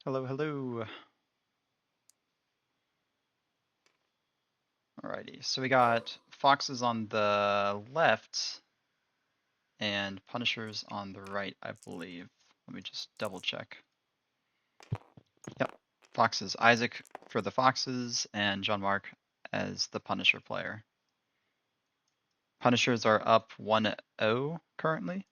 Hello, hello. Alrighty, so we got foxes on the left and punishers on the right, I believe. Let me just double check. Yep, foxes. Isaac for the foxes and Jean-Marc as the punisher player. Punishers are up 1-0 currently.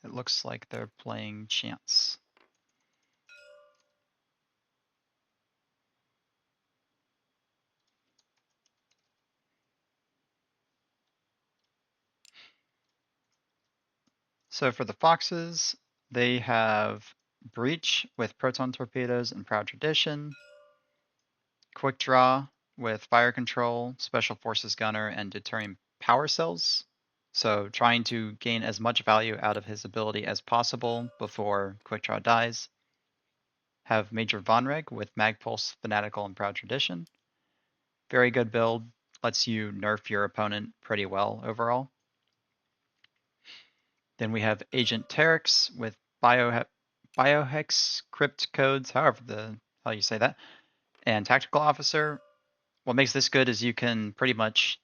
It looks like they're playing chance. So for the foxes, they have breach with proton torpedoes and proud tradition. Quick draw with fire control, special forces gunner, and deterring power cells. So trying to gain as much value out of his ability as possible before quick draw dies. Have Major Vonreg with Mag Pulse, Fanatical, and Proud Tradition. Very good build, lets you nerf your opponent pretty well overall. Then we have Agent Terex with Biohex Crypt Codes, however the hell you say that, and Tactical Officer. What makes this good is you can pretty much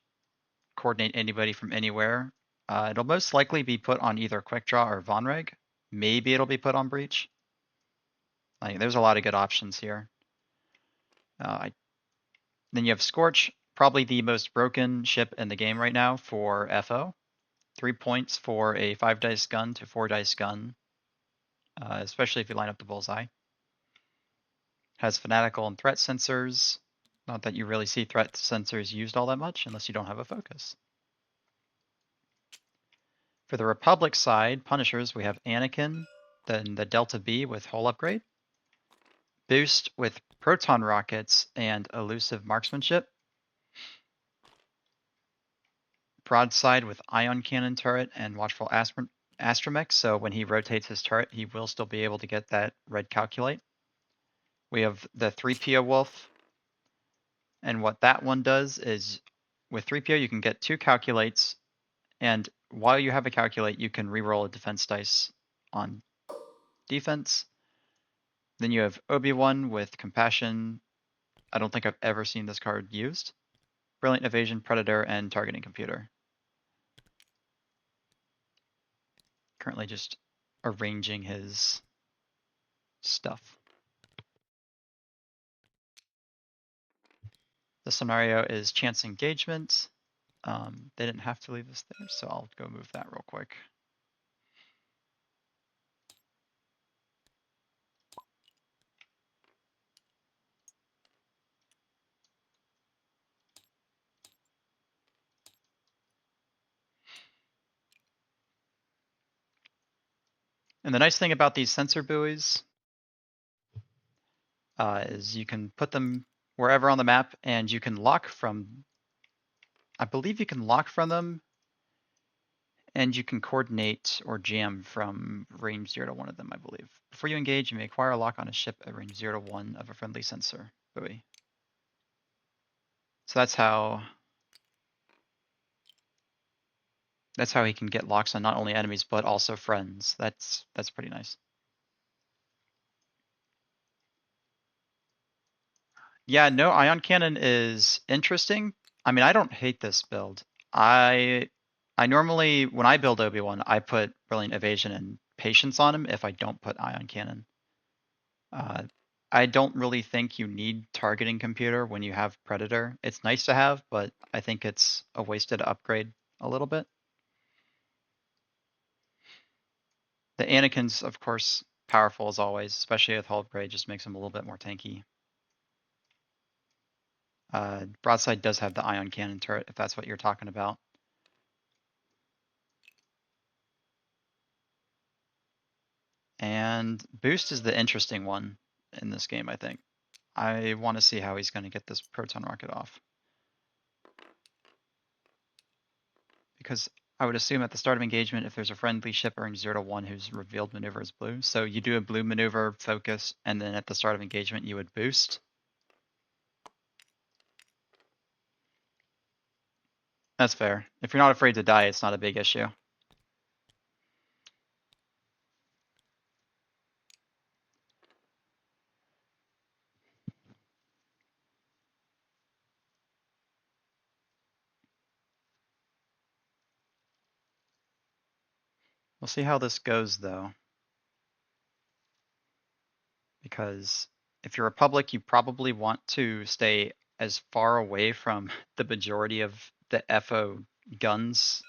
coordinate anybody from anywhere. It'll most likely be put on either Quick Draw or Vonreg. Maybe it'll be put on Breach. Like, there's a lot of good options here. Then you have Scorch, probably the most broken ship in the game right now for FO. 3 points for a 5 dice gun to 4 dice gun, especially if you line up the bullseye. Has Fanatical and Threat Sensors. Not that you really see Threat Sensors used all that much unless you don't have a focus. For the Republic side, Punishers, we have Anakin, then the Delta B with Hull Upgrade, Boost with Proton Rockets and Elusive Marksmanship, Broadside with Ion Cannon Turret and Watchful Astromech, so when he rotates his turret, he will still be able to get that red Calculate. We have the 3PO Wolf, and what that one does is, with 3PO you can get 2 Calculates, and while you have a Calculate, you can reroll a defense dice on defense. Then you have Obi-Wan with Compassion. I don't think I've ever seen this card used. Brilliant Evasion, Predator, and Targeting Computer. Currently just arranging his stuff. The scenario is Chance Engagement. They didn't have to leave this there, so I'll go move that real quick. And the nice thing about these sensor buoys is you can put them wherever on the map, and you can lock from, I believe you can lock from them, and you can coordinate or jam from range 0 to 1 of them, I believe. Before you engage, you may acquire a lock on a ship at range 0 to 1 of a friendly sensor buoy. So that's how he can get locks on not only enemies but also friends. That's pretty nice. Yeah, no, Ion Cannon is interesting. I mean, I don't hate this build. I normally, when I build Obi-Wan, I put Brilliant Evasion and Patience on him if I don't put Ion Cannon. I don't really think you need Targeting Computer when you have Predator. It's nice to have, but I think it's a wasted upgrade a little bit. The Anakin's, of course, powerful as always, especially with Hull Upgrade, just makes him a little bit more tanky. Broadside does have the Ion Cannon turret, if that's what you're talking about. And Boost is the interesting one in this game, I think. I want to see how he's going to get this proton rocket off. Because I would assume at the start of engagement, if there's a friendly ship earning 0 to 1 whose revealed maneuver is blue, so you do a blue maneuver, focus, and then at the start of engagement you would boost. That's fair. If you're not afraid to die, it's not a big issue. We'll see how this goes, though. Because if you're Republic, you probably want to stay as far away from the majority of the FO guns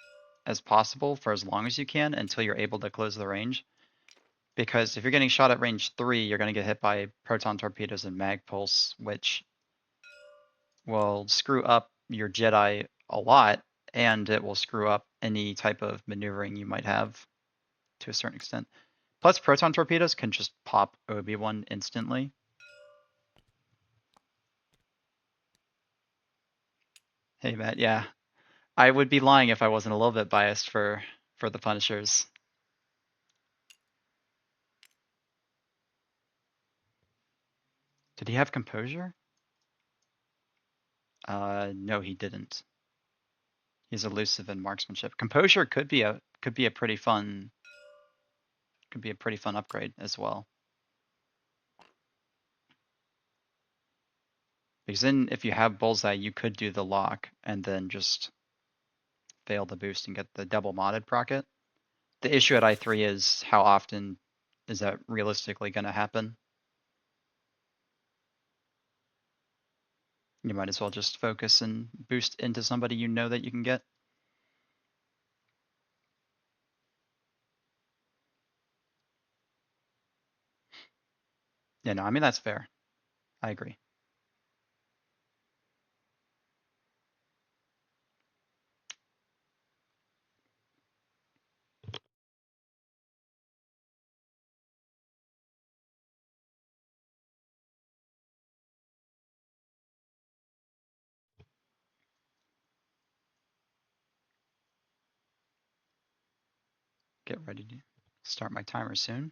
as possible for as long as you can until you're able to close the range. Because if you're getting shot at range 3, you're going to get hit by proton torpedoes and mag pulse, which will screw up your Jedi a lot, and it will screw up any type of maneuvering you might have to a certain extent. Plus, proton torpedoes can just pop Obi-Wan instantly. Hey, Matt, yeah. I would be lying if I wasn't a little bit biased for the Punishers. Did he have composure? No, he didn't. He's elusive in marksmanship. Composure could be a pretty fun upgrade as well. Because then if you have bullseye, you could do the lock and then just fail the boost and get the double modded procket. The issue at I3 is how often is that realistically going to happen? You might as well just focus and boost into somebody you know that you can get. Yeah, no, I mean, that's fair. I agree. Get ready to start my timer soon.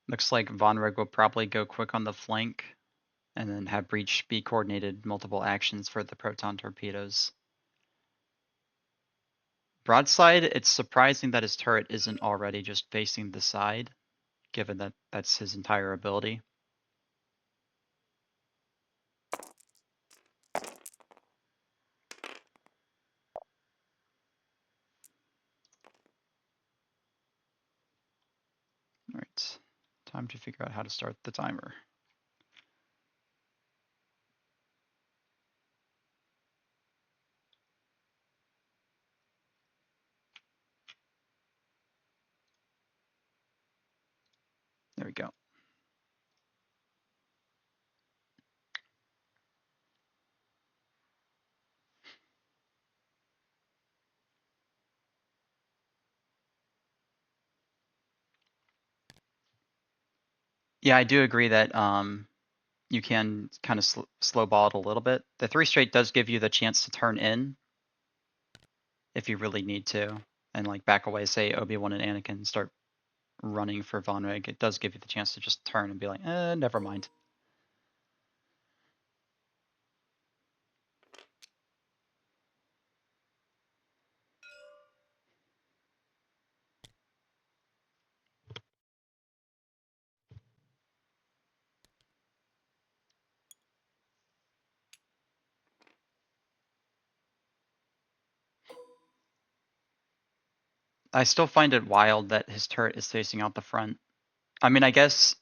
Looks like Von Rig will probably go quick on the flank and then have Breach be coordinated multiple actions for the proton torpedoes. Broadside, it's surprising that his turret isn't already just facing the side, given that that's his entire ability. All right, time to figure out how to start the timer. There we go. Yeah, I do agree that you can kind of slow ball it a little bit. The 3 straight does give you the chance to turn in if you really need to, and like back away, say Obi-Wan and Anakin start running for Von Rig. It does give you the chance to just turn and be like, never mind. I still find it wild that his turret is facing out the front. I mean, I guess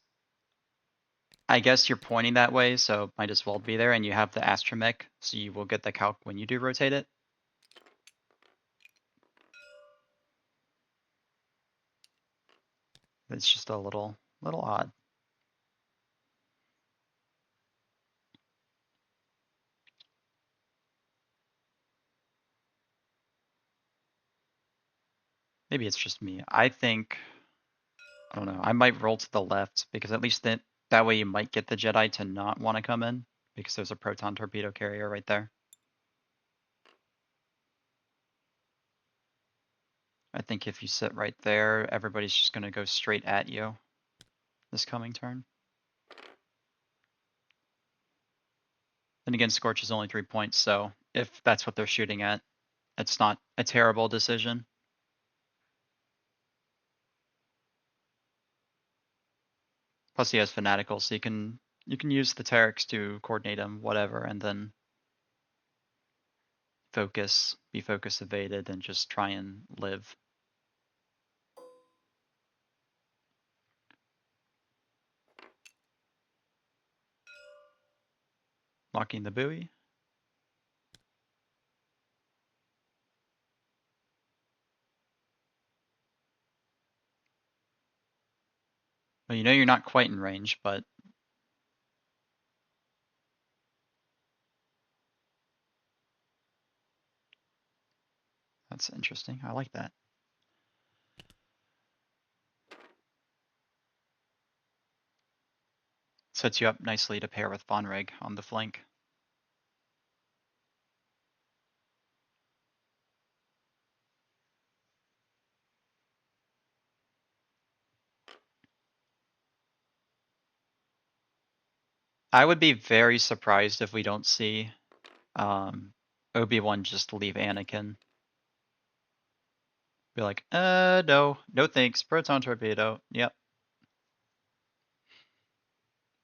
you're pointing that way, so it might as well be there, and you have the astromech, so you will get the calc when you do rotate it. It's just a little odd. Maybe it's just me. I think, I don't know, I might roll to the left because at least that way you might get the Jedi to not want to come in because there's a proton torpedo carrier right there. I think if you sit right there, everybody's just going to go straight at you this coming turn. Then again, Scorch is only 3 points, so if that's what they're shooting at, it's not a terrible decision. Plus he has Fanatical, so you can use the Terex to coordinate him, whatever, and then be focus evaded, and just try and live. Locking the buoy. Well, you know you're not quite in range, but that's interesting. I like that. Sets you up nicely to pair with Von Reg on the flank. I would be very surprised if we don't see Obi-Wan just leave Anakin. Be like, no thanks, proton torpedo, yep.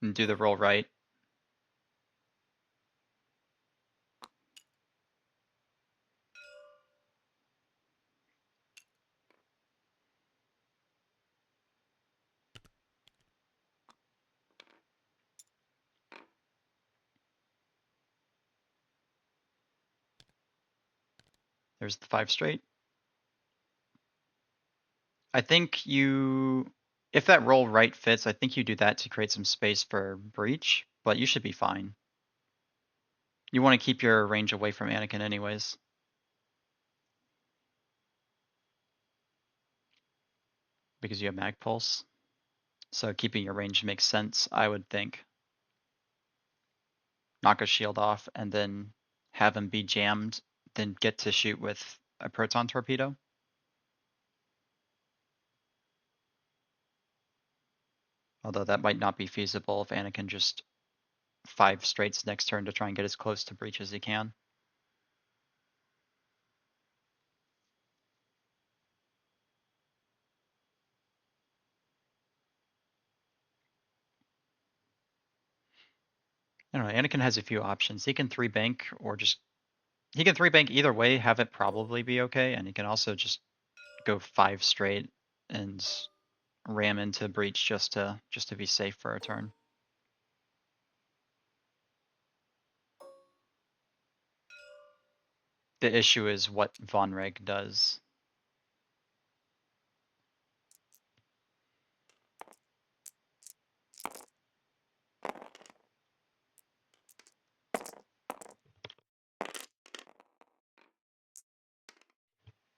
And do the roll right. There's the 5 straight. I think if that roll right fits, I think you do that to create some space for breach, but you should be fine. You want to keep your range away from Anakin anyways. Because you have mag pulse. So keeping your range makes sense, I would think. Knock a shield off and then have him be jammed, then get to shoot with a proton torpedo. Although that might not be feasible if Anakin just 5 straights next turn to try and get as close to breach as he can. I don't know, Anakin has a few options. He can 3-bank or just he can 3-bank either way, have it probably be okay, and he can also just go 5 straight and ram into breach just to be safe for a turn. The issue is what Von Reg does.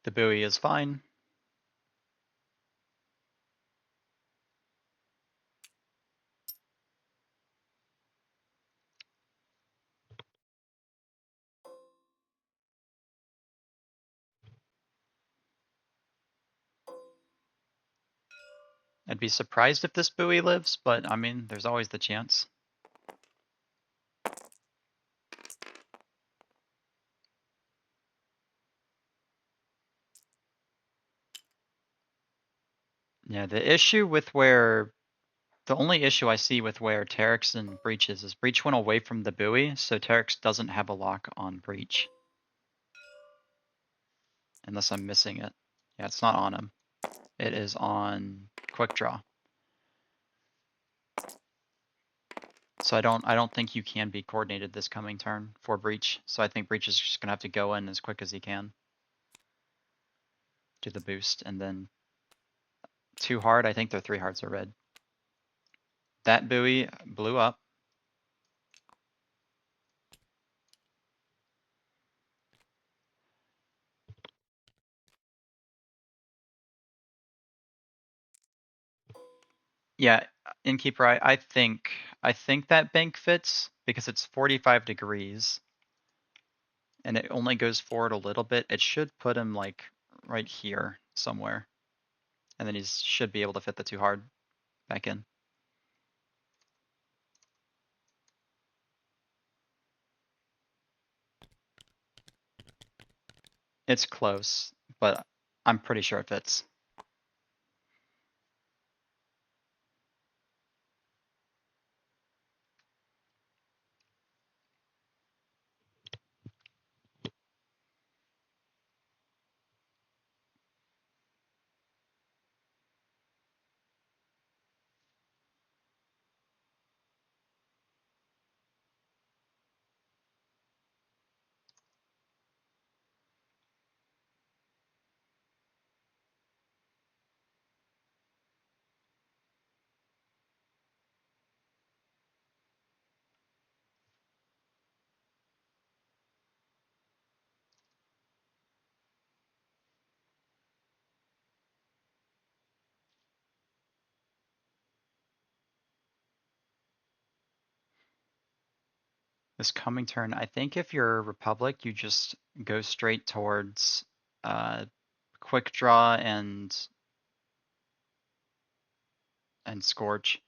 The buoy is fine. I'd be surprised if this buoy lives, but I mean, there's always the chance. Yeah, the only issue I see with where Terex and Breach is Breach went away from the buoy, so Terex doesn't have a lock on Breach. Unless I'm missing it. Yeah, it's not on him. It is on Quick Draw. So I don't think you can be coordinated this coming turn for Breach. So I think Breach is just gonna have to go in as quick as he can. Do the boost and then 2 hard, I think their 3 hearts are red. That buoy blew up. Yeah, Innkeeper, I think that bank fits because it's 45 degrees and it only goes forward a little bit. It should put him like right here somewhere. And then he should be able to fit the too hard back in. It's close, but I'm pretty sure it fits. This coming turn, I think if you're Republic, you just go straight towards quick draw and Scorch.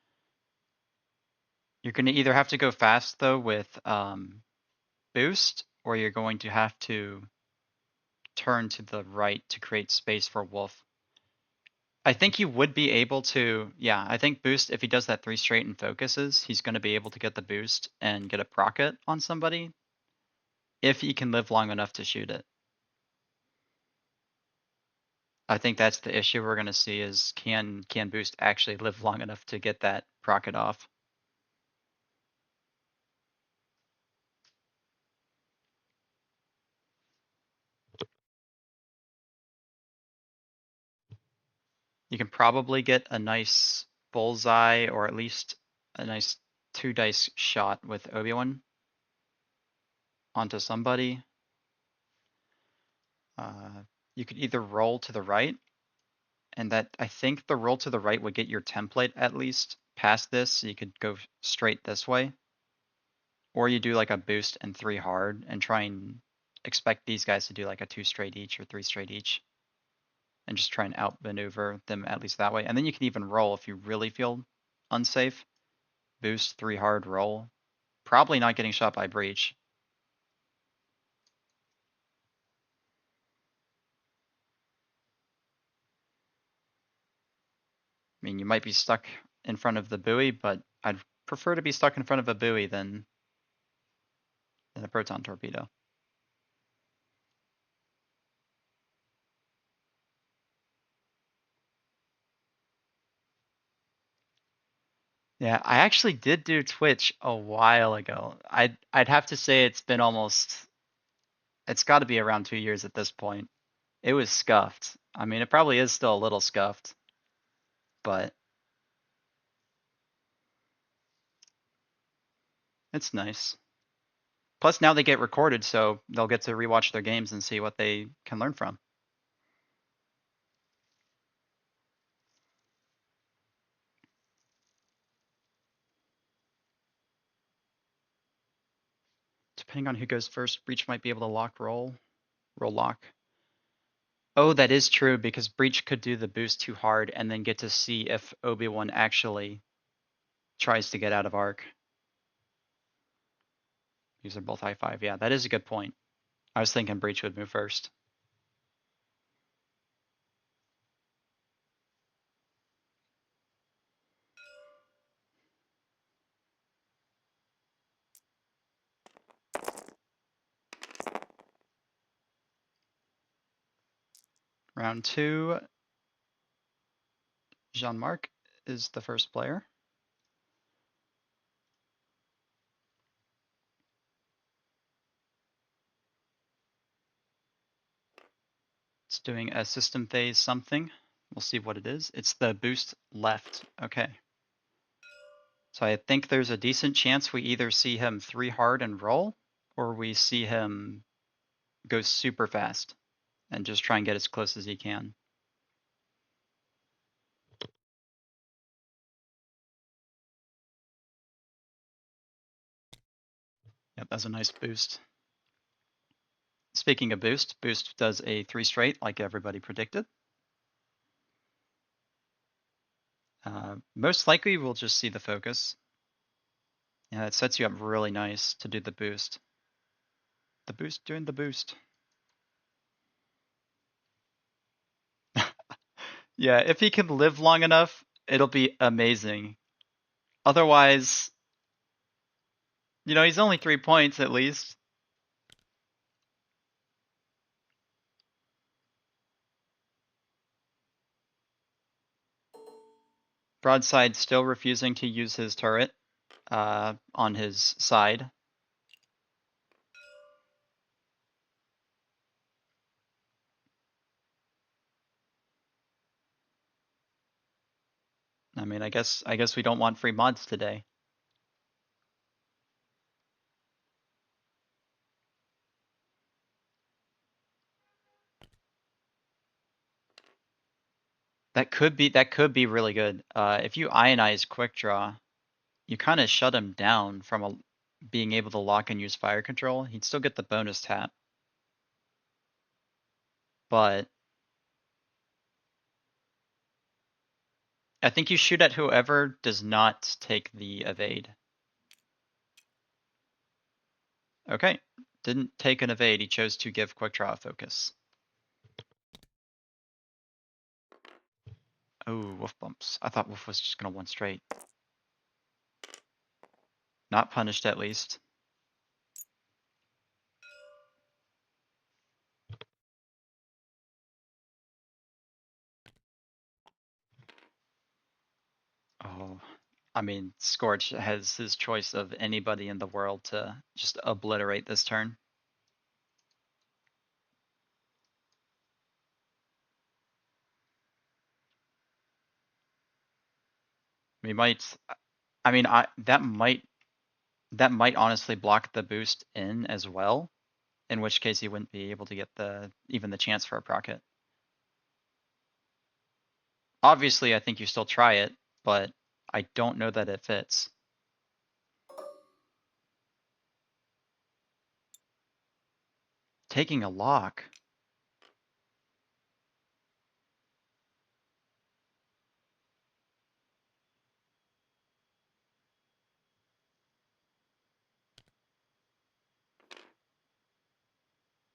You're going to either have to go fast though with boost, or you're going to have to turn to the right to create space for Wolf. I think you would be able to, yeah, I think boost, if he does that 3 straight and focuses, he's going to be able to get the boost and get a procket on somebody if he can live long enough to shoot it. I think that's the issue we're going to see is can boost actually live long enough to get that procket off? You can probably get a nice bullseye or at least a nice 2 dice shot with Obi-Wan onto somebody. You could either roll to the right, and that I think the roll to the right would get your template at least past this, so you could go straight this way. Or you do like a boost and 3 hard and try and expect these guys to do like a 2 straight each or 3 straight each. And just try and outmaneuver them at least that way. And then you can even roll if you really feel unsafe. Boost, 3 hard, roll. Probably not getting shot by breach. I mean, you might be stuck in front of the buoy, but I'd prefer to be stuck in front of a buoy than a proton torpedo. Yeah, I actually did do Twitch a while ago. I'd have to say it's got to be around 2 years at this point. It was scuffed. I mean, it probably is still a little scuffed, but it's nice. Plus now they get recorded, so they'll get to rewatch their games and see what they can learn from. Depending on who goes first, Breach might be able to roll lock. Oh, that is true, because Breach could do the boost too hard and then get to see if Obi-Wan actually tries to get out of arc. These are both high 5. Yeah, that is a good point. I was thinking Breach would move first. Round 2, Jean-Marc is the first player. It's doing a system phase something. We'll see what it is. It's the boost left. Okay. So I think there's a decent chance we either see him 3 hard and roll, or we see him go super fast and just try and get as close as he can. Yep, that's a nice boost. Speaking of boost, boost does a 3 straight like everybody predicted. Most likely we'll just see the focus. Yeah, it sets you up really nice to do the boost. The boost doing the boost. Yeah, if he can live long enough, it'll be amazing. Otherwise, he's only 3 points at least. Broadside still refusing to use his turret on his side. I mean, I guess we don't want free mods today. That could be really good. If you ionize quick draw, you kind of shut him down from being able to lock and use fire control. He'd still get the bonus tap, but I think you shoot at whoever does not take the evade. Okay, didn't take an evade. He chose to give quick draw a focus. Oh, wolf bumps. I thought wolf was just gonna one straight. Not punished at least. Oh, I mean, Scorch has his choice of anybody in the world to just obliterate this turn. We might, I mean, that might honestly block the boost in as well, in which case he wouldn't be able to get even the chance for a proc. Obviously, I think you still try it, but I don't know that it fits. Taking a lock.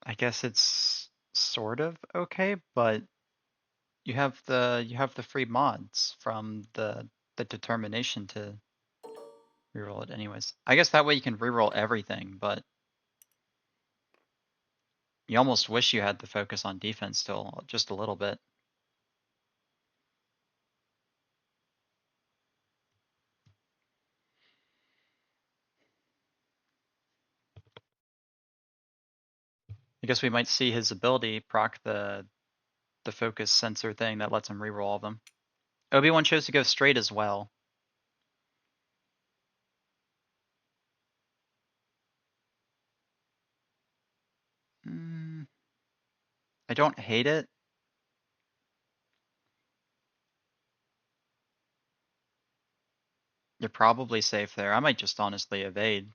I guess it's sort of okay, but you have the free mods from the determination to reroll it anyways. I guess that way you can reroll everything, but you almost wish you had the focus on defense still just a little bit. I guess we might see his ability proc the focus sensor thing that lets him reroll all of them. Obi-Wan chose to go straight as well. I don't hate it. You're probably safe there. I might just honestly evade.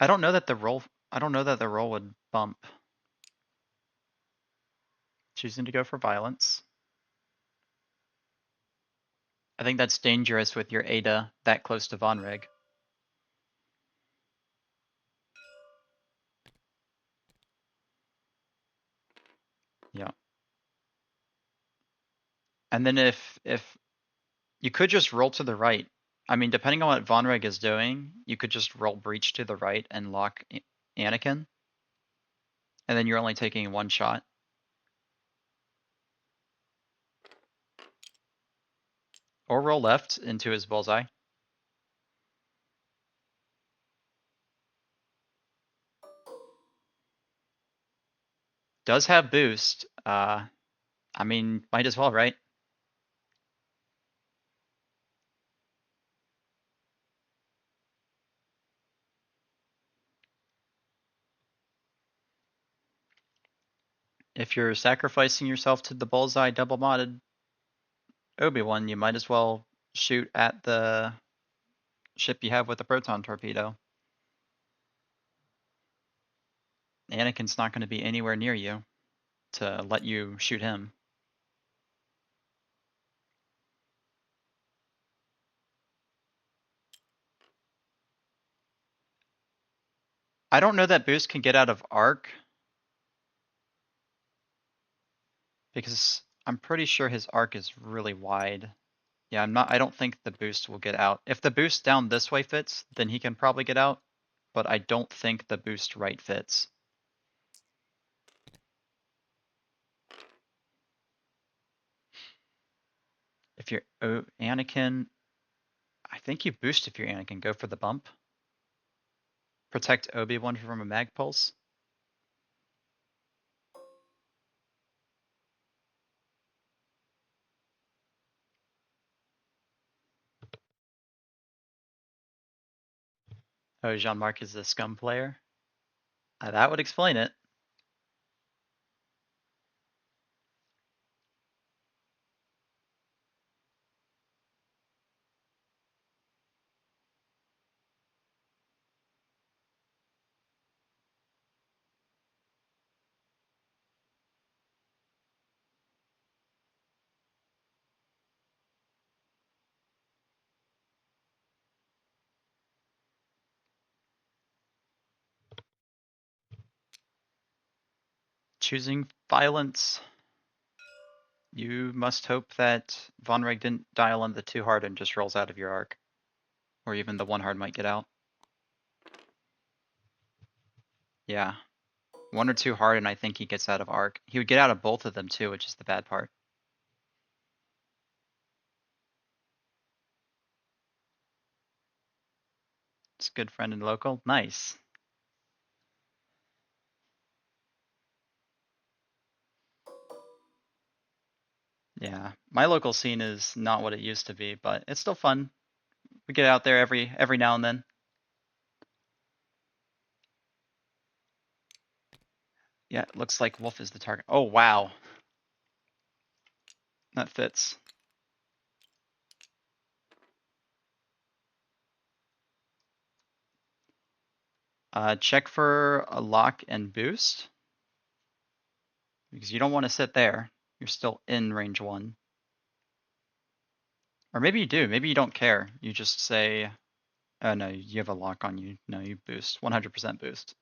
I don't know that the roll would bump. Choosing to go for violence. I think that's dangerous with your Ada that close to Von Rig. Yeah. And then if you could just roll to the right. I mean, depending on what Von Rig is doing, you could just roll breach to the right and lock Anakin. And then you're only taking one shot. Or roll left into his bullseye. Does have boost. I mean, might as well, right? If you're sacrificing yourself to the bullseye double modded, Obi-Wan, you might as well shoot at the ship you have with the proton torpedo. Anakin's not going to be anywhere near you to let you shoot him. I don't know that boost can get out of arc because I'm pretty sure his arc is really wide. Yeah, I don't think the boost will get out. If the boost down this way fits, then he can probably get out, but I don't think the boost right fits. If you're Anakin, I think you boost if you're Anakin. Go for the bump. Protect Obi-Wan from a mag pulse. Oh, Jean-Marc is a scum player? That would explain it. Choosing violence. You must hope that Von Reg didn't dial in the 2 hard and just rolls out of your arc. Or even the 1 hard might get out. Yeah. 1 or 2 hard and I think he gets out of arc. He would get out of both of them too, which is the bad part. It's a good friend and local. Nice. Yeah. My local scene is not what it used to be, but it's still fun. We get out there every now and then. Yeah, it looks like Wolf is the target. Oh wow. That fits. Check for a lock and boost. Because you don't want to sit there. You're still in range 1. Or maybe you do. Maybe you don't care. You just say, oh no, you have a lock on you. No, you boost. 100% boost.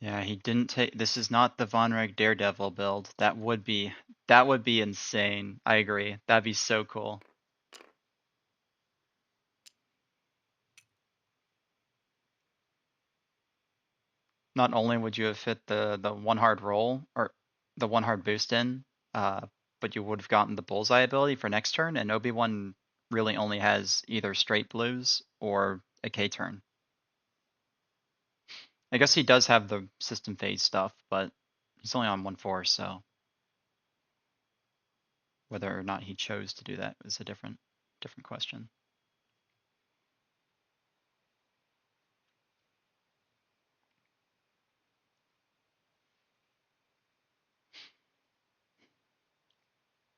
Yeah, he didn't take. This is not the Von Reg Daredevil build. That would be insane. I agree. That'd be so cool. Not only would you have fit the 1 hard roll or the 1 hard boost in, but you would have gotten the bullseye ability for next turn, and Obi-Wan really only has either straight blues or a K turn. I guess he does have the system phase stuff, but he's only on 1/4, so whether or not he chose to do that is a different question.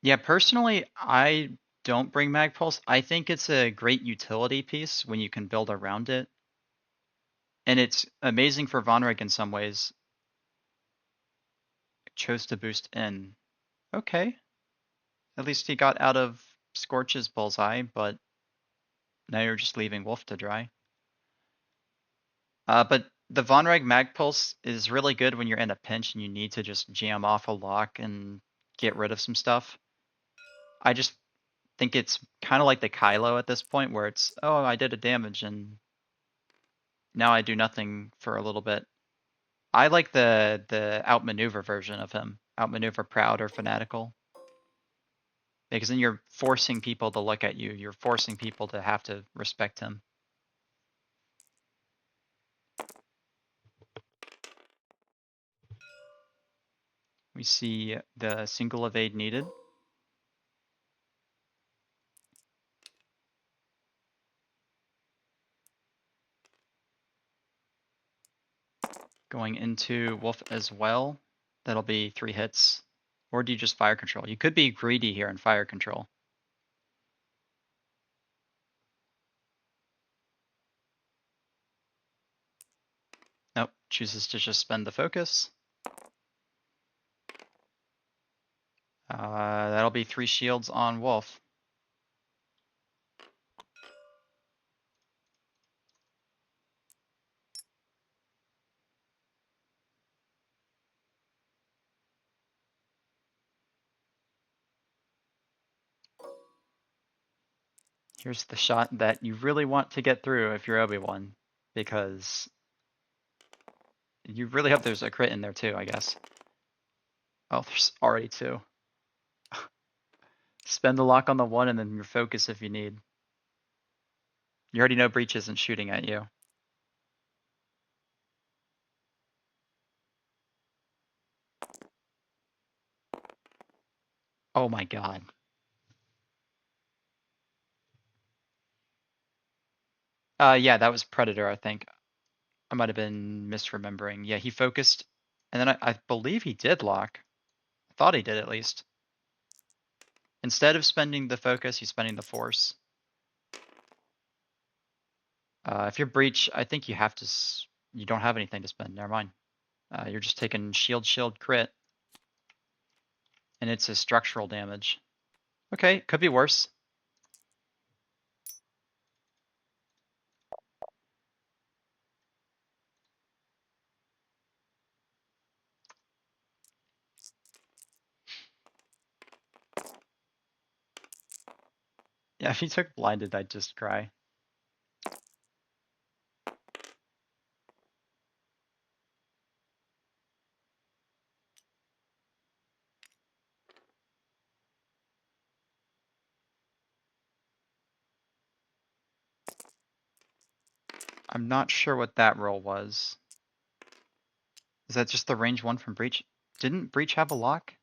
Yeah, personally, I don't bring Magpulse. I think it's a great utility piece when you can build around it. And it's amazing for Von Reg in some ways. Chose to boost in. Okay. At least he got out of Scorch's bullseye, but now you're just leaving Wolf to dry. But the Von Reg Magpulse is really good when you're in a pinch and you need to just jam off a lock and get rid of some stuff. I just think it's kind of like the Kylo at this point where it's, oh, I did a damage and now I do nothing for a little bit. I like the outmaneuver version of him. Outmaneuver proud or fanatical. Because then you're forcing people to look at you. You're forcing people to have to respect him. We see the single evade needed. Going into Wolf as well. That'll be 3 hits. Or do you just fire control? You could be greedy here and fire control. Nope, chooses to just spend the focus. That'll be 3 shields on Wolf. Here's the shot that you really want to get through if you're Obi-Wan, because you really hope there's a crit in there too, I guess. Oh, there's already 2. Spend the lock on the 1 and then your focus if you need. You already know Breach isn't shooting at you. Oh my god. Yeah, that was Predator, I think. I might have been misremembering. Yeah, he focused, and then I believe he did lock. I thought he did at least. Instead of spending the focus, he's spending the force. If you're Breach, I think you have to. You don't have anything to spend. Never mind. You're just taking shield crit, and it's a structural damage. Okay, could be worse. Yeah, if he took blinded, I'd just cry. I'm not sure what that roll was. Is that just the range 1 from Breach? Didn't Breach have a lock?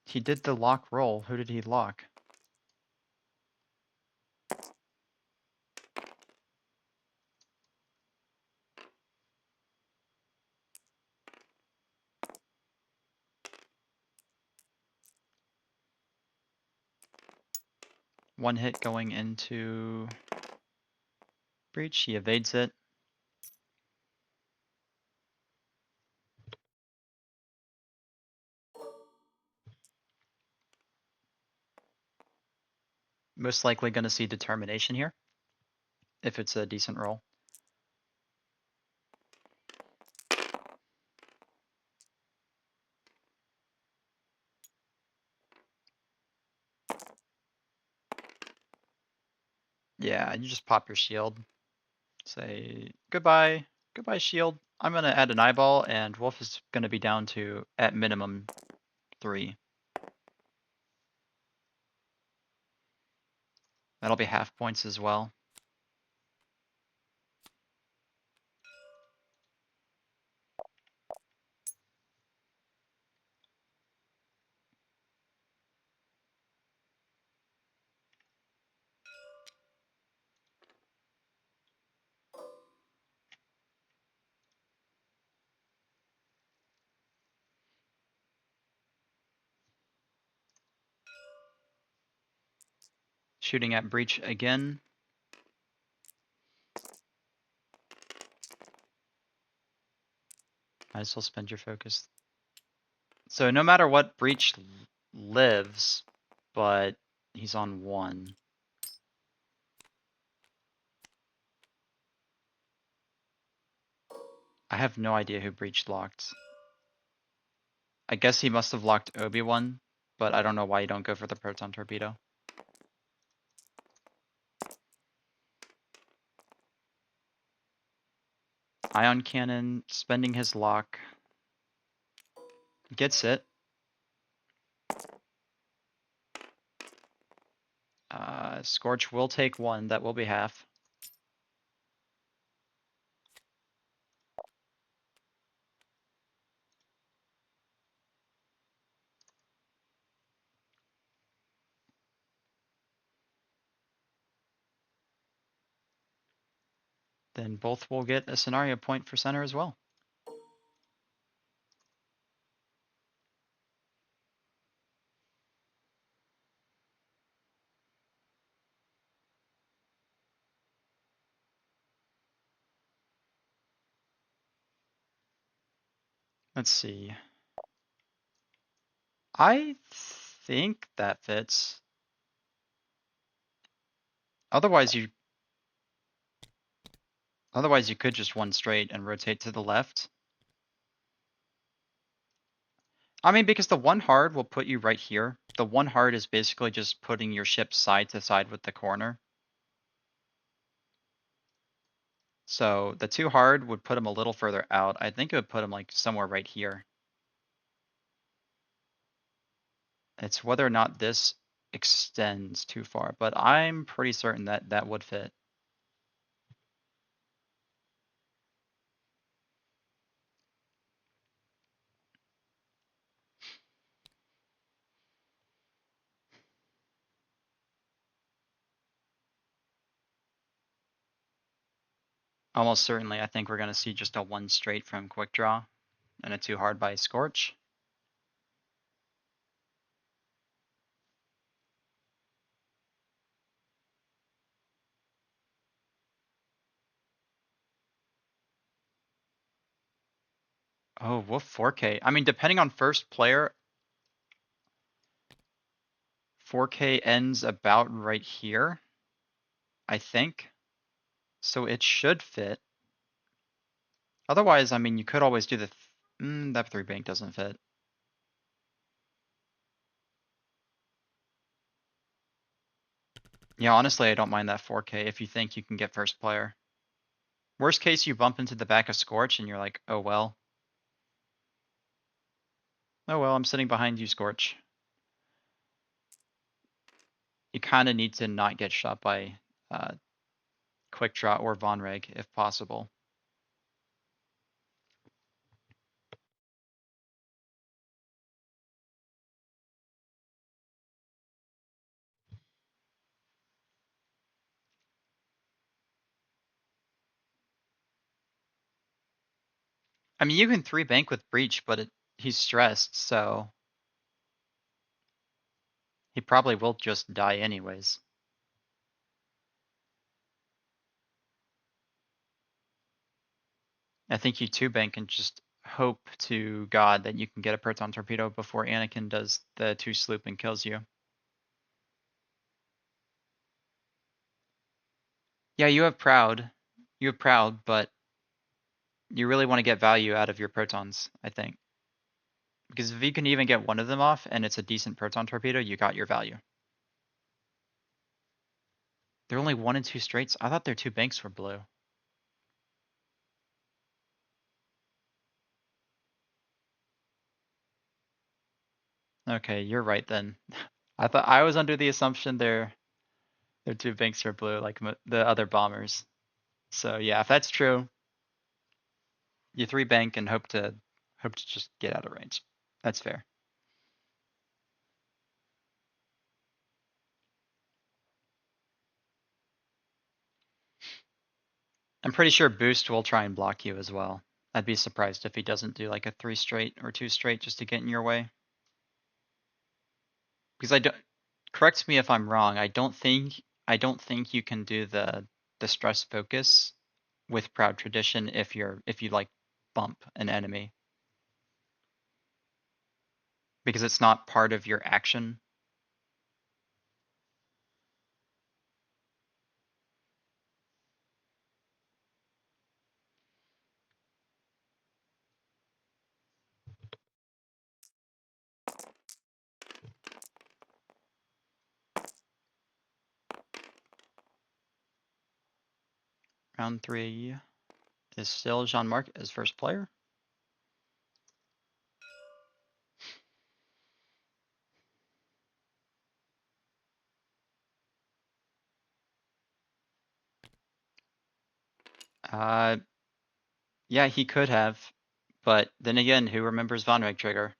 He did the lock roll. Who did he lock? One hit going into Breach. He evades it. Most likely going to see determination here, if it's a decent roll. Yeah, you just pop your shield. Say, goodbye. Goodbye, shield. I'm going to add an eyeball, and Wolf is going to be down to, at minimum, 3. That'll be half points as well. Shooting at Breach again. Might as well spend your focus. So no matter what, Breach lives, but he's on 1. I have no idea who Breach locked. I guess he must have locked Obi-Wan, but I don't know why you don't go for the Proton Torpedo. Ion Cannon, spending his lock. Gets it. Scorch will take one. That will be half. Then both will get a scenario point for center as well. Let's see. I think that fits. Otherwise you could just one straight and rotate to the left. I mean, because the one hard will put you right here. The one hard is basically just putting your ship side to side with the corner. So the two hard would put him a little further out. I think it would put him like somewhere right here. It's whether or not this extends too far, but I'm pretty certain that that would fit. Almost certainly, I think we're going to see just a one straight from quick draw and a two hard by Scorch. Oh, woof, 4K. I mean, depending on first player, 4K ends about right here, I think. So it should fit. Otherwise, I mean, you could always do that three bank doesn't fit. Yeah, honestly, I don't mind that 4K if you think you can get first player. Worst case, you bump into the back of Scorch and you're like, oh well. Oh well, I'm sitting behind you, Scorch. You kind of need to not get shot by Quick Draw or Von Reg if possible. I mean, you can three bank with Breach, but he's stressed, so he probably will just die anyways. I think you two bank and just hope to God that you can get a Proton Torpedo before Anakin does the two sloop and kills you. Yeah, you have Proud. You have Proud, but you really want to get value out of your Protons, I think. Because if you can even get one of them off and it's a decent Proton Torpedo, you got your value. They're only one and two straights? I thought their two banks were blue. Okay, you're right then. I was under the assumption their two banks are blue, like the other bombers. So yeah, if that's true, you three bank and hope to just get out of range. That's fair. I'm pretty sure Boost will try and block you as well. I'd be surprised if he doesn't do like a three straight or two straight just to get in your way. Because I don't, correct me if I'm wrong, I don't think you can do the stress focus with Proud Tradition if you like bump an enemy. Because it's not part of your action. Round 3 is still Jean-Marc as first player. Yeah, he could have, but then again, who remembers Von Reg trigger?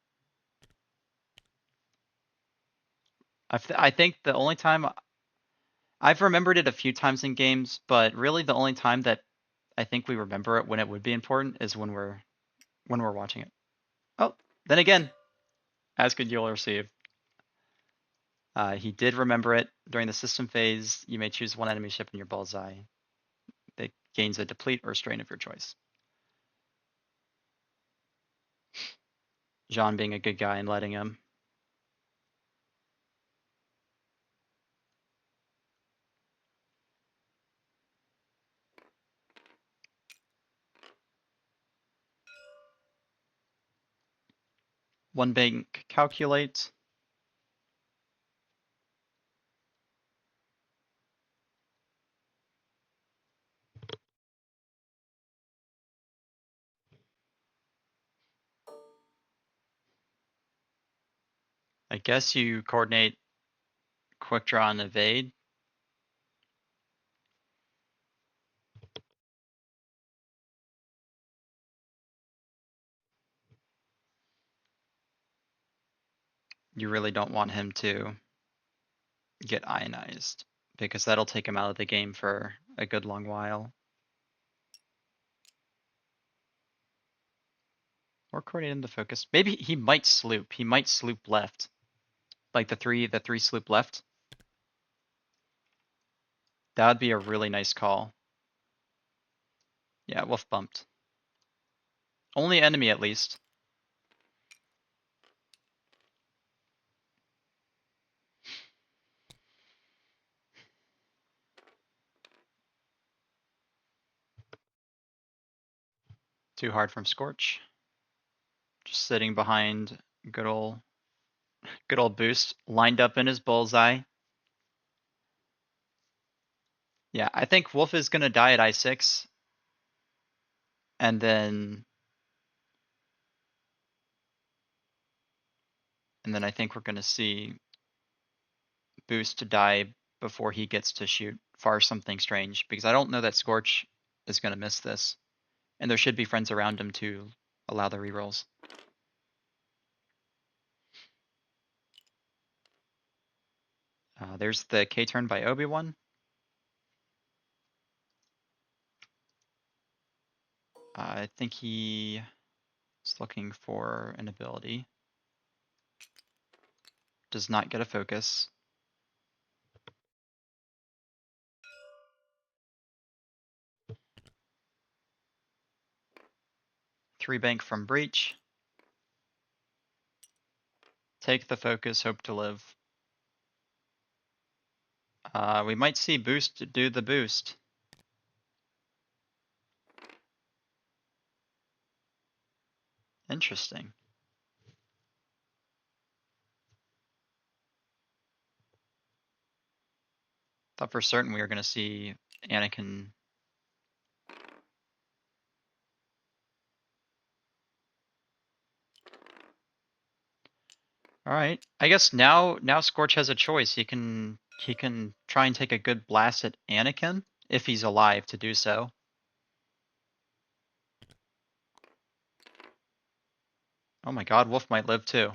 I think the only time I've remembered it a few times in games, but really the only time that I think we remember it when it would be important is when we're watching it. Oh, then again, as good you'll receive. He did remember it during the system phase. You may choose one enemy ship in your bullseye that gains a deplete or strain of your choice. Jean being a good guy and letting him. One bank calculate. I guess you coordinate quick draw and evade. You really don't want him to get ionized because that'll take him out of the game for a good long while. Or coordinate him to focus. Maybe he might sloop. He might sloop left. Like the three sloop left. That would be a really nice call. Yeah, wolf bumped. Only enemy at least. Too hard from Scorch. Just sitting behind good old boost, lined up in his bullseye. Yeah, I think Wolf is gonna die at I6. And then I think we're gonna see Boost to die before he gets to shoot Far Something Strange, because I don't know that Scorch is gonna miss this. And there should be friends around him to allow the rerolls. There's the K turn by Obi-Wan. I think he is looking for an ability. Does not get a focus. Three bank from Breach. Take the focus, hope to live. We might see Boost do the boost. Interesting. Thought for certain we were gonna see Anakin. All right. I guess now Scorch has a choice. He can try and take a good blast at Anakin if he's alive to do so. Oh my god, Wolf might live too.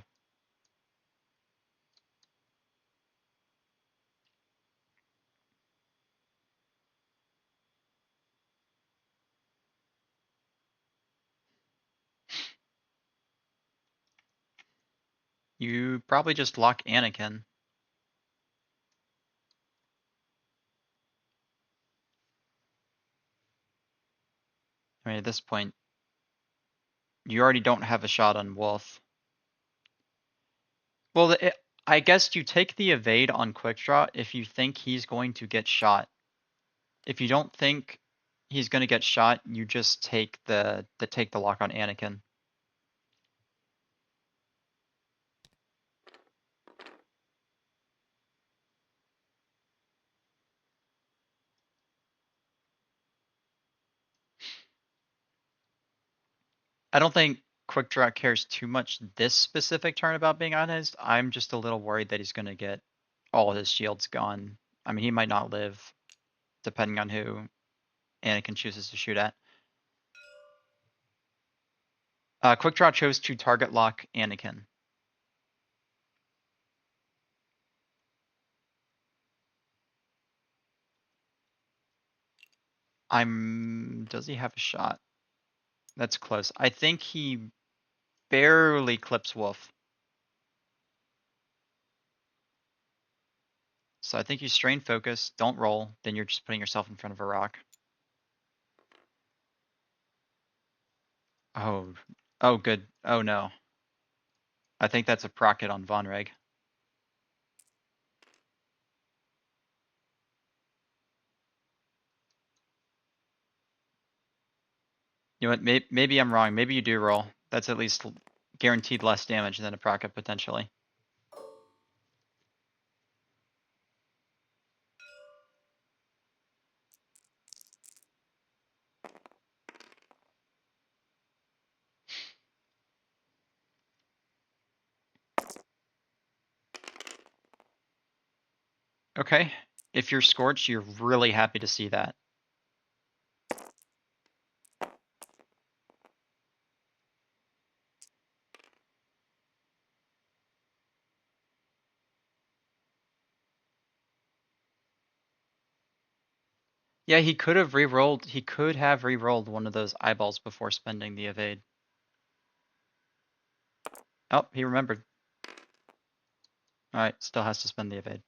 You probably just lock Anakin. I mean, at this point, you already don't have a shot on Wolf. Well, I guess you take the evade on quick draw if you think he's going to get shot. If you don't think he's going to get shot, you just take the lock on Anakin. I don't think quick draw cares too much this specific turn about being ionized. I'm just a little worried that he's going to get all his shields gone. I mean, he might not live, depending on who Anakin chooses to shoot at. Quick Draw chose to target lock Anakin. Does he have a shot? That's close. I think he barely clips Wolf. So I think you strain focus, don't roll, then you're just putting yourself in front of a rock. Oh, good. Oh no. I think that's a procket on Von Reg. You know what? Maybe I'm wrong. Maybe you do roll. That's at least guaranteed less damage than a procket potentially. Okay. If you're Scorched, you're really happy to see that. Yeah, he could have re-rolled. He could have re-rolled one of those eyeballs before spending the evade. Oh, he remembered. All right, still has to spend the evade.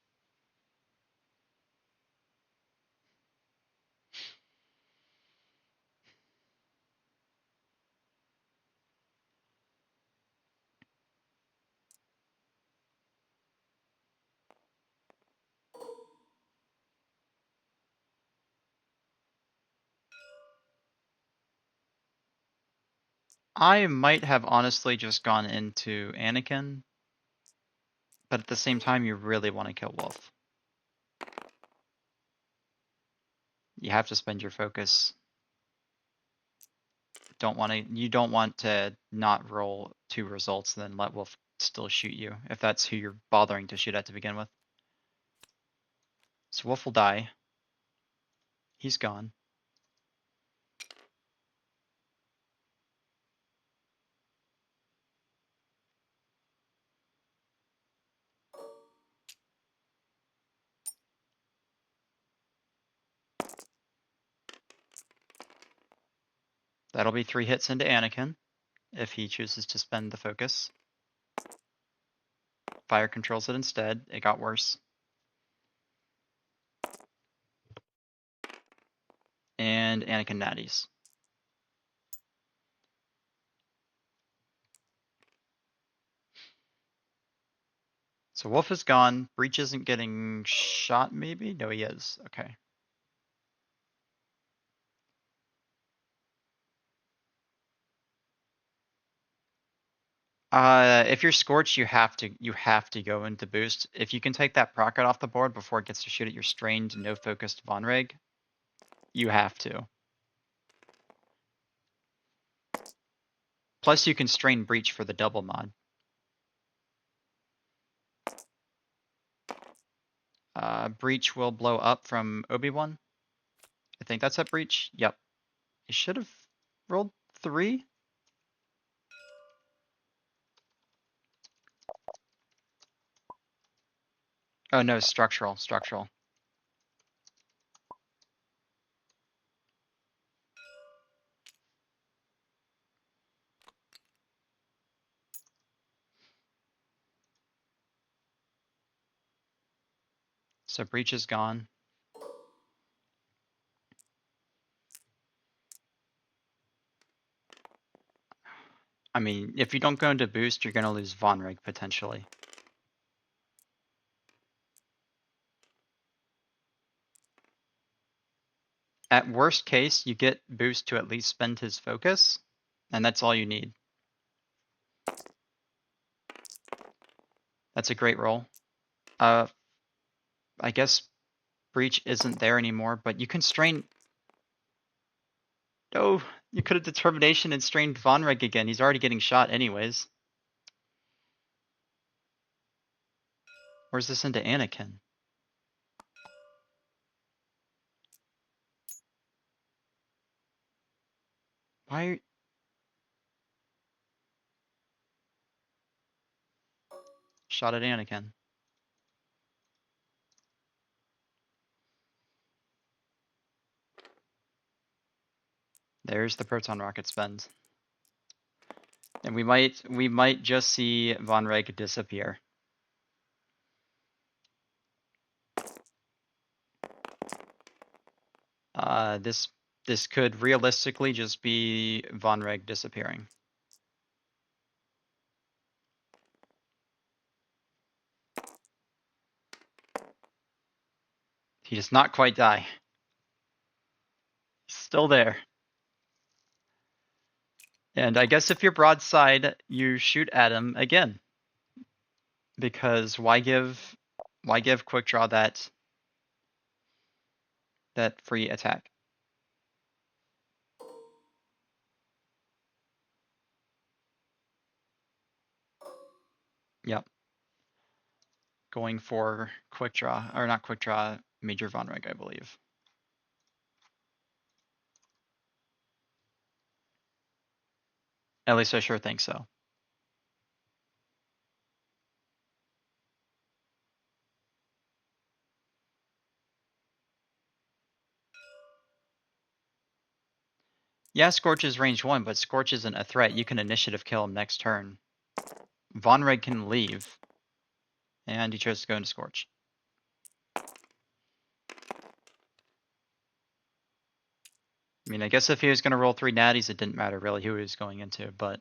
I might have honestly just gone into Anakin, but at the same time, you really want to kill Wolf. You have to spend your focus. You don't want to not roll 2 results and then let Wolf still shoot you, if that's who you're bothering to shoot at to begin with. So Wolf will die. He's gone. That'll be 3 hits into Anakin, if he chooses to spend the focus. Fire controls it instead. It got worse. And Anakin natties. So Wolf is gone. Breach isn't getting shot, maybe? No, he is. Okay. If you're Scorched, you have to go into boost. If you can take that procket off the board before it gets to shoot at your strained, no focused Von Reg, you have to. Plus, you can strain breach for the double mod. Breach will blow up from Obi-Wan. I think that's at breach. Yep. He should have rolled 3. Oh no, structural. So breach is gone. I mean, if you don't go into boost, you're gonna lose Von Reg potentially. At worst case, you get boost to at least spend his focus, and that's all you need. That's a great roll. I guess breach isn't there anymore, but you can strain. Oh, you could have determination and strained Von Reg again. He's already getting shot anyways. Where's this into Anakin? Why? Shot at Anakin. There's the proton rocket spend. And we might just see Von Reg disappear. This could realistically just be Von Reg disappearing. He does not quite die. He's still there. And I guess if you're broadside, you shoot at him again. Because why give quick draw that free attack? Yep. Going for quick draw, or not quick draw, Major Von Reg, I believe. At least I sure think so. Yeah, Scorch is range 1, but Scorch isn't a threat. You can initiative kill him next turn. Von Reg can leave. And he chose to go into Scorch. I mean, I guess if he was going to roll 3 natties, it didn't matter really who he was going into, but...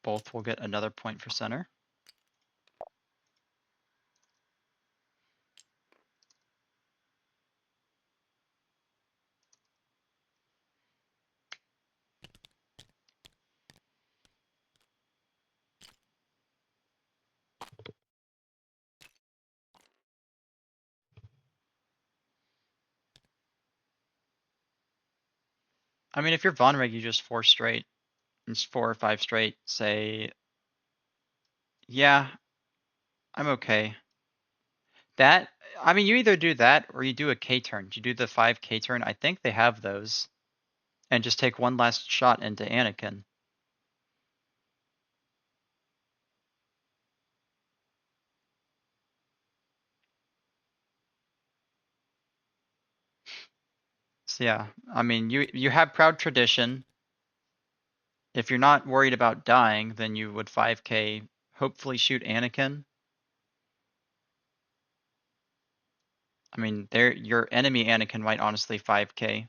both will get another point for center. I mean, if you're Von Reg, you just 4 straight. It's 4 or 5 straight. Say, yeah, I'm okay. That, I mean, you either do that or you do a K turn. You do the 5 K turn. I think they have those. And just take one last shot into Anakin. So yeah, I mean, you have Proud Tradition. If you're not worried about dying, then you would 5K, hopefully shoot Anakin. I mean, your enemy Anakin might honestly 5K.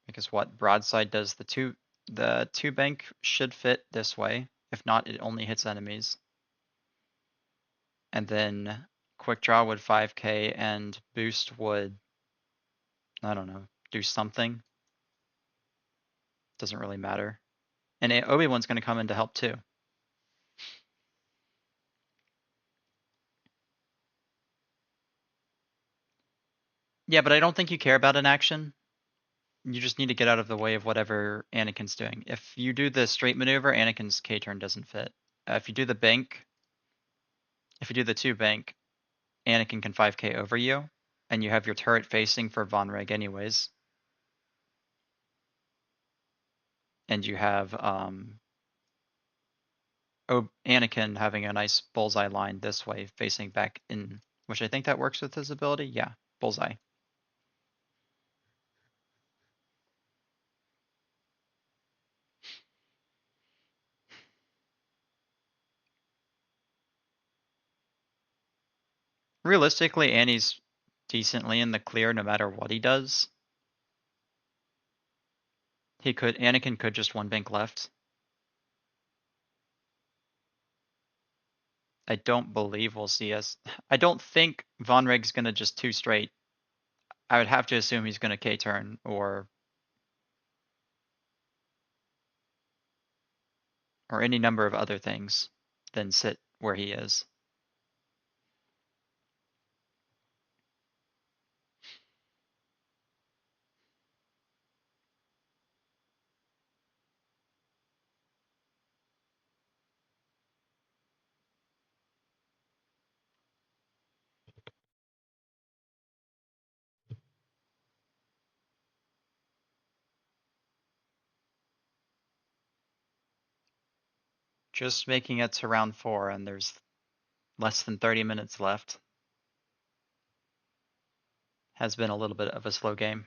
Because what broadside does the two bank should fit this way. If not, it only hits enemies. And then quick draw would 5K and boost would, I don't know, do something. Doesn't really matter. And Obi-Wan's going to come in to help too. Yeah, but I don't think you care about an action. You just need to get out of the way of whatever Anakin's doing. If you do the straight maneuver, Anakin's K turn doesn't fit. If you do the bank, if you do the 2 bank, Anakin can 5K over you, and you have your turret facing for Von Reg anyways. And you have Anakin having a nice bullseye line this way, facing back in, which I think that works with his ability. Yeah, bullseye. Realistically, Annie's decently in the clear no matter what he does. Anakin could just 1 bank left. I don't believe we'll see us. I don't think Von Reg's gonna just 2 straight. I would have to assume he's gonna K turn or any number of other things than sit where he is. Just making it to round 4, and there's less than 30 minutes left. Has been a little bit of a slow game.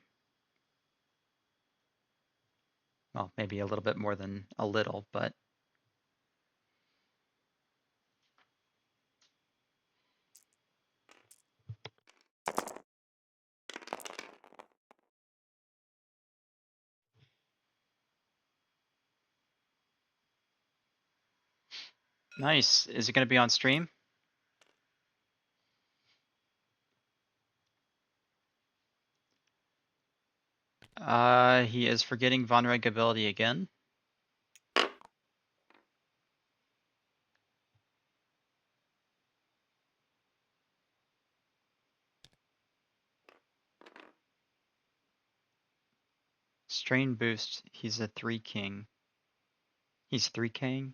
Well, maybe a little bit more than a little, but nice. Is it going to be on stream? He is forgetting Von Reg ability again. Strain boost. He's a 3 king. He's 3 king.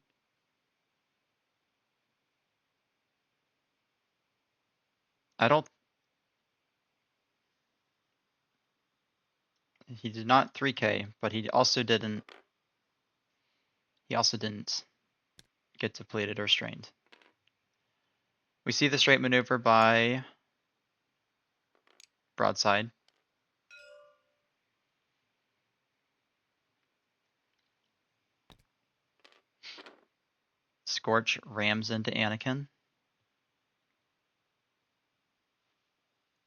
I don't. He did not 3k, but he also didn't. He also didn't get depleted or strained. We see the straight maneuver by broadside. Scorch rams into Anakin.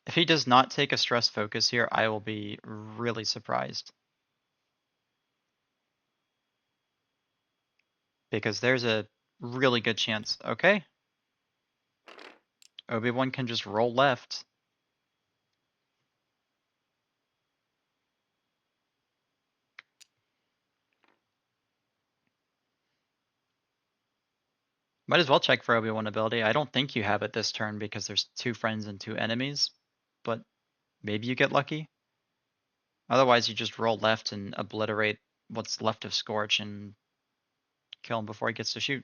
If he does not take a stress focus here, I will be really surprised. Because there's a really good chance. Okay. Obi-Wan can just roll left. Might as well check for Obi-Wan ability. I don't think you have it this turn because there's 2 friends and 2 enemies, but maybe you get lucky. Otherwise, you just roll left and obliterate what's left of Scorch and kill him before he gets to shoot.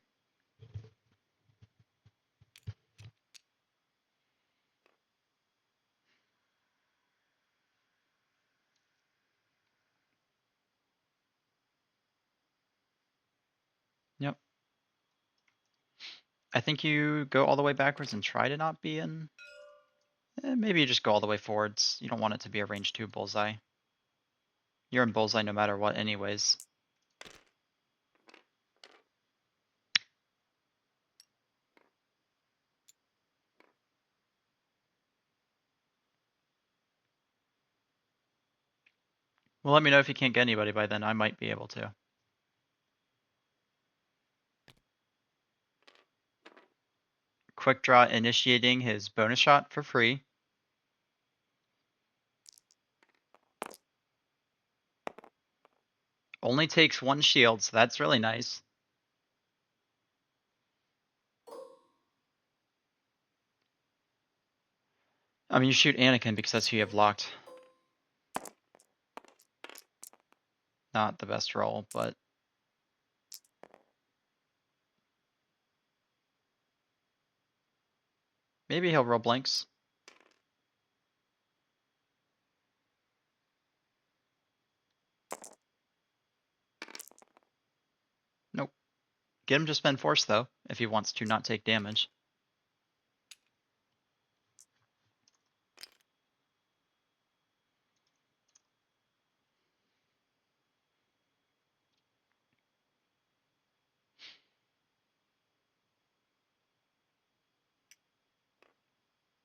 Yep. I think you go all the way backwards and try to not be in. Maybe you just go all the way forwards. You don't want it to be a range 2 bullseye. You're in bullseye no matter what anyways. Well, let me know if you can't get anybody by then. I might be able to. Quick draw initiating his bonus shot for free. Only takes 1 shield, so that's really nice. I mean, you shoot Anakin because that's who you have locked. Not the best roll, but maybe he'll roll blanks. Nope. Get him to spend force, though, if he wants to not take damage.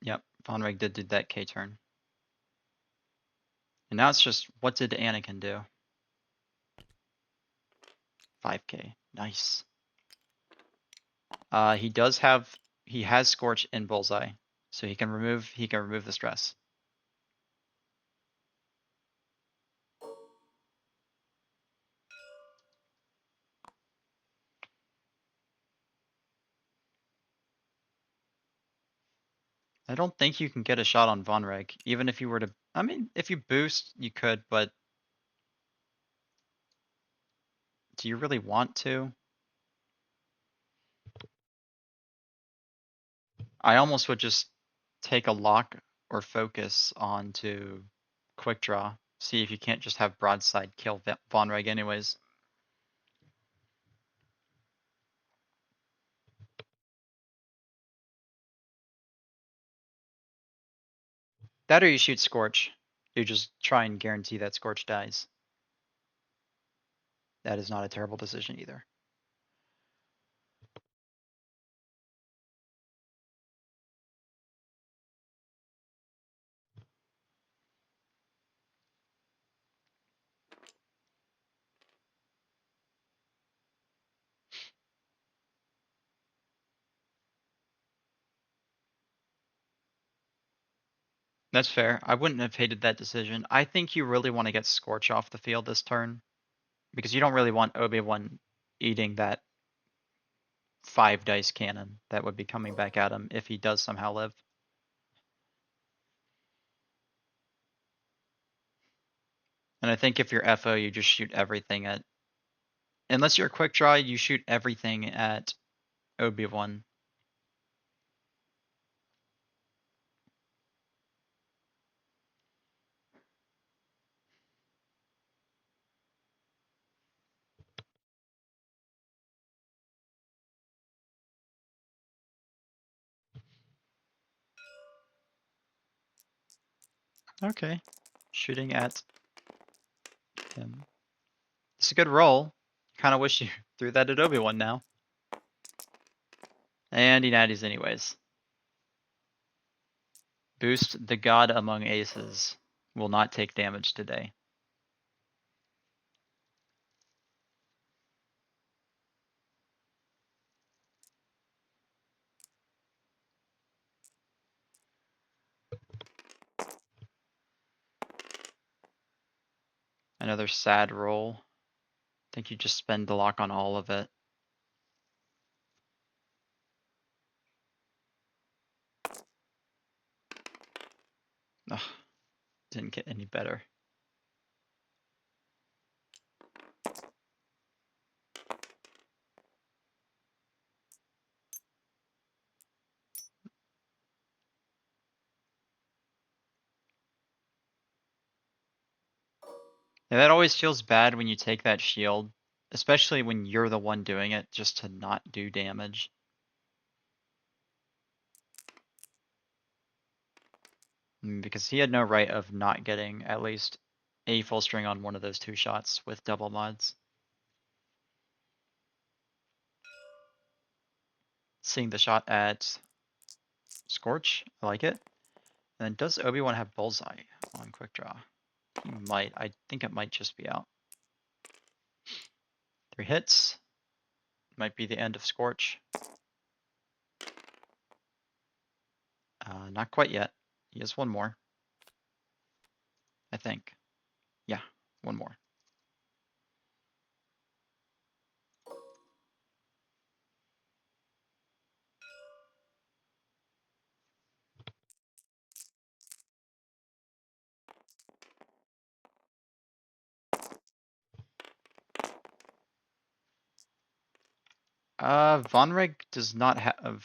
Yep, Von Reg did do that K turn. And now it's just, what did Anakin do? 5k. Nice. He has Scorch in bullseye, so he can remove the stress. I don't think you can get a shot on Von Reg, even if you were to. I mean, if you boost, you could, but do you really want to? I almost would just take a lock or focus onto quick draw. See if you can't just have broadside kill Von Reg anyways. That or you shoot Scorch. You just try and guarantee that Scorch dies. That is not a terrible decision either. That's fair. I wouldn't have hated that decision. I think you really want to get Scorch off the field this turn because you don't really want Obi-Wan eating that 5 dice cannon that would be coming back at him if he does somehow live. And I think if you're FO, you just shoot everything at. Unless you're a quick draw, you shoot everything at Obi-Wan. Okay. Shooting at him. It's a good roll. Kind of wish you threw that at Obi-Wan now. And he natties anyways. Boost the god among aces. Will not take damage today. Another sad roll. I think you just spend the lock on all of it. Ugh, didn't get any better. Yeah, that always feels bad when you take that shield, especially when you're the one doing it, just to not do damage. Because he had no right of not getting at least a full string on one of those 2 shots with double mods. Seeing the shot at Scorch, I like it. And then does Obi-Wan have Bullseye on quick draw? He might. I think it might just be out. 3 hits. Might be the end of Scorch. Not quite yet. He has 1 more. I think. Yeah, 1 more. Von Reg does not have.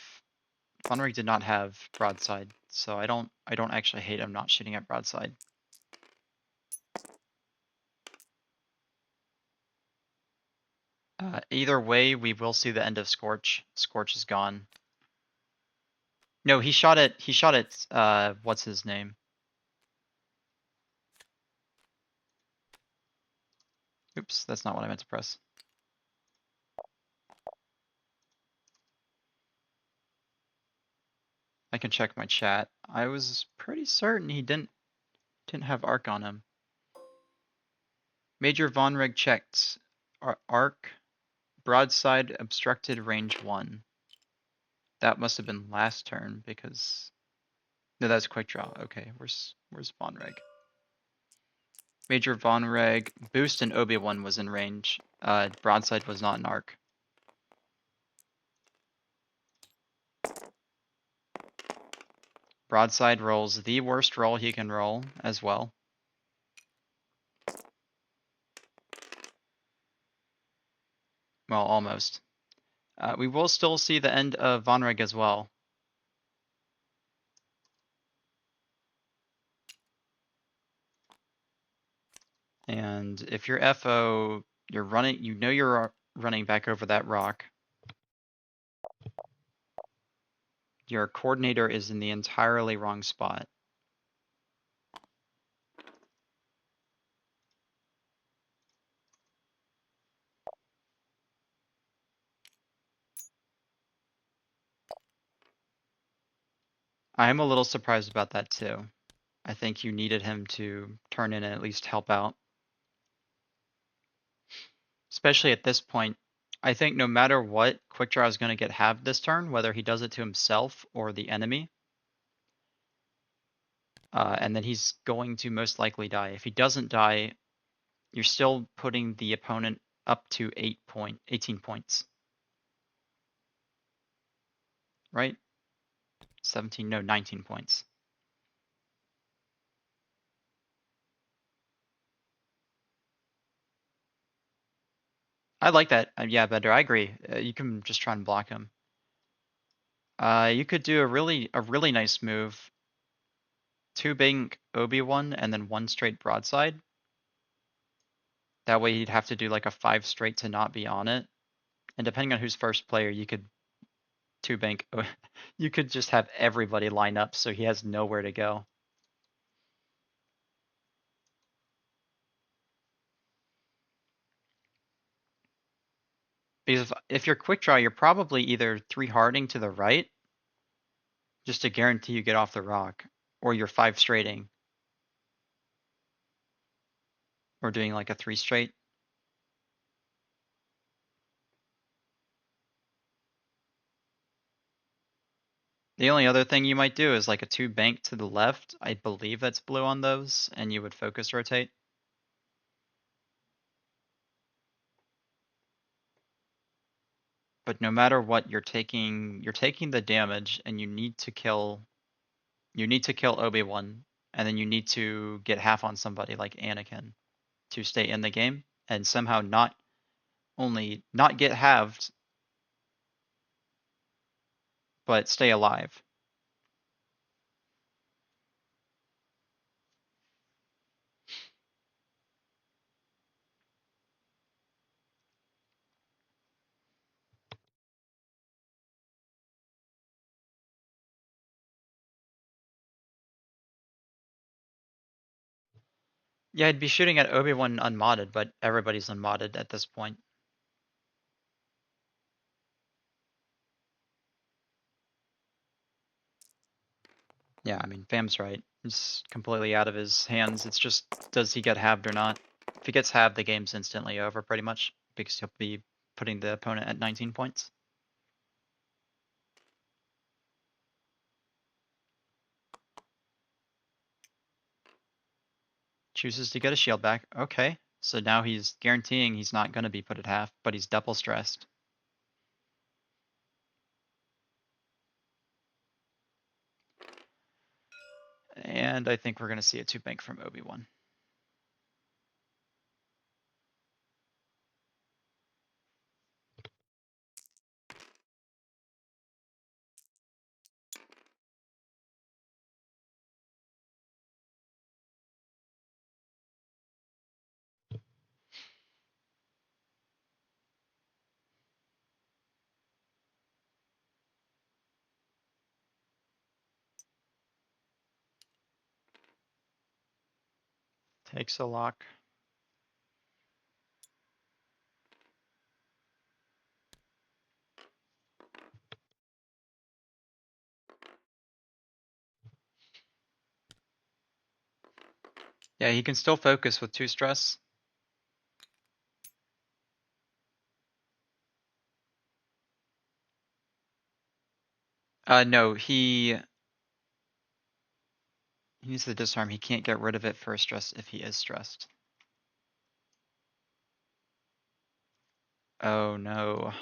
Von Reg did not have broadside, so I don't actually hate him not shooting at broadside. Either way, we will see the end of Scorch. Scorch is gone. No, he shot at what's his name? Oops, that's not what I meant to press. I can check my chat. I was pretty certain he didn't have arc on him. Major Von Reg checked. Arc, broadside, obstructed, range 1. That must have been last turn because no, that's quick draw. Okay, where's Von Reg? Major Von Reg, boost and Obi-Wan was in range. Broadside was not an arc. Broadside rolls the worst roll he can roll as well. Well, almost. We will still see the end of Vonreg as well. And if you're FO, you're running, you're running back over that rock. Your coordinator is in the entirely wrong spot. I'm a little surprised about that too. I think you needed him to turn in and at least help out. Especially at this point, I think no matter what, Quickdraw is going to get halved this turn, whether he does it to himself or the enemy. And then he's going to most likely die. If he doesn't die, you're still putting the opponent up to 18 points. Right? 17, no, 19 points. I like that. Yeah, Bender, I agree. You can just try and block him. You could do a really nice move. 2 bank Obi-Wan and then 1 straight broadside. That way he'd have to do like a 5 straight to not be on it. And depending on who's first player, you could 2 bank. You could just have everybody line up so he has nowhere to go. Because if you're quick draw, you're probably either 3 harding to the right, just to guarantee you get off the rock, or you're 5 straighting. Or doing like a 3 straight. The only other thing you might do is like a 2 bank to the left. I believe that's blue on those, and you would focus rotate. But no matter what, you're taking the damage, and you need to kill Obi-Wan, and then you need to get half on somebody like Anakin to stay in the game, and somehow not get halved, but stay alive. Yeah, I'd be shooting at Obi-Wan unmodded, but everybody's unmodded at this point. Yeah, I mean, Fam's right. It's completely out of his hands. It's just, does he get halved or not? If he gets halved, the game's instantly over, pretty much, because he'll be putting the opponent at 19 points. Chooses to get a shield back. Okay, so now he's guaranteeing he's not going to be put at half, but he's double stressed. And I think we're going to see a 2 bank from Obi-Wan. Takes a lock. Yeah, he can still focus with 2 stress. No, he needs to disarm. He can't get rid of it for a stress if he is stressed. Oh no.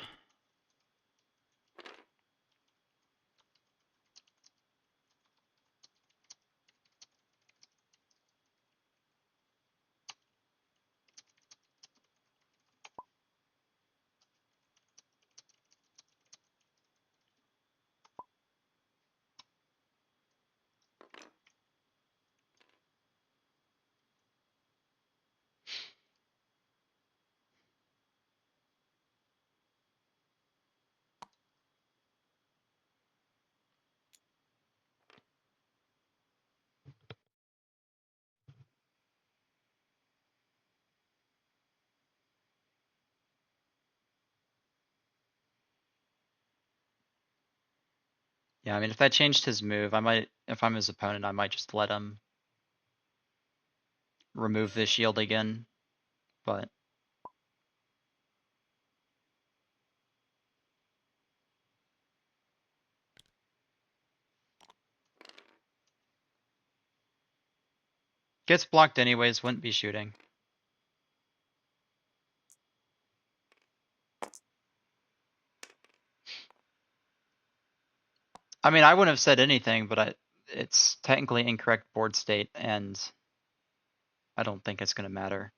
Yeah, I mean, if that changed his move, I might, if I'm his opponent, I might just let him remove the shield again, but gets blocked anyways, wouldn't be shooting. I mean, I wouldn't have said anything, but it's technically incorrect board state, and I don't think it's going to matter.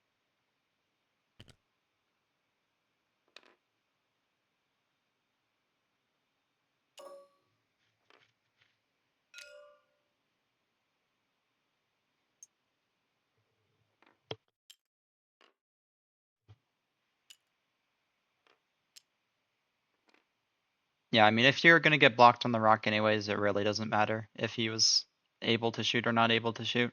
Yeah, I mean, if you're going to get blocked on the rock anyways, it really doesn't matter if he was able to shoot or not able to shoot.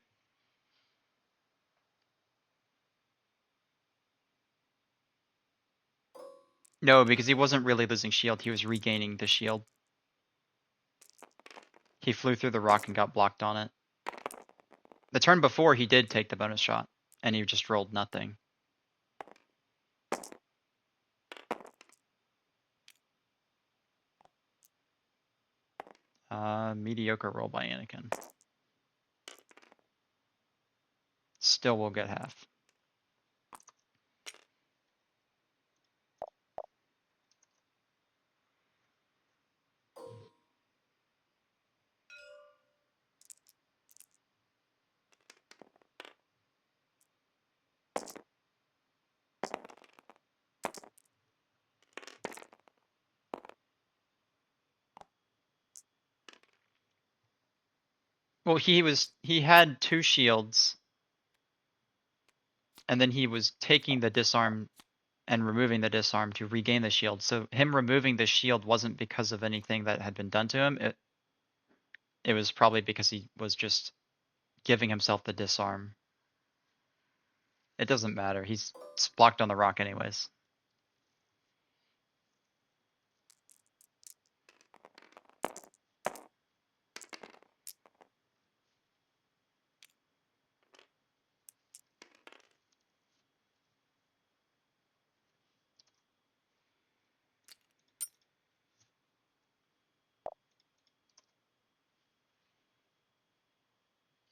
No, because he wasn't really losing shield, he was regaining the shield. He flew through the rock and got blocked on it. The turn before, he did take the bonus shot, and he just rolled nothing. Mediocre roll by Anakin. Still will get half. Well, he had 2 shields, and then he was taking the disarm and removing the disarm to regain the shield. So him removing the shield wasn't because of anything that had been done to him. It was probably because he was just giving himself the disarm. It doesn't matter. He's blocked on the rock anyways.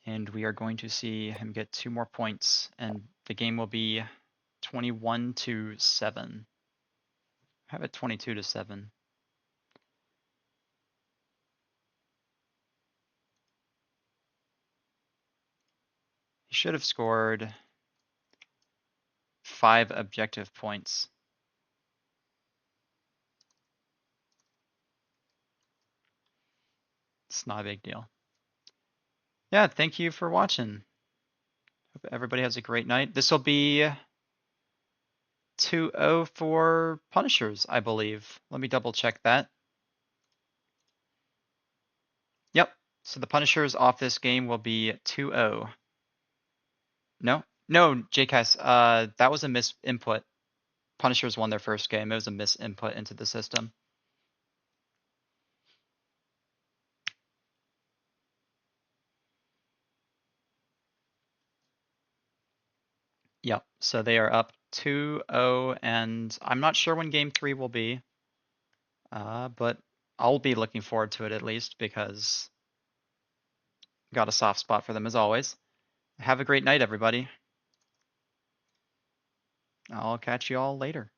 And we are going to see him get 2 more points, and the game will be 21-7. I have it 22-7. He should have scored 5 objective points. It's not a big deal. Yeah, thank you for watching. Hope everybody has a great night. This will be 2-0 for Punishers, I believe. Let me double check that. Yep. So the Punishers off this game will be 2-0. No, JCast. That was a misinput. Punishers won their first game. It was a misinput into the system. Yep. So they are up 2-0, and I'm not sure when game 3 will be. But I'll be looking forward to it at least because got a soft spot for them as always. Have a great night, everybody. I'll catch you all later.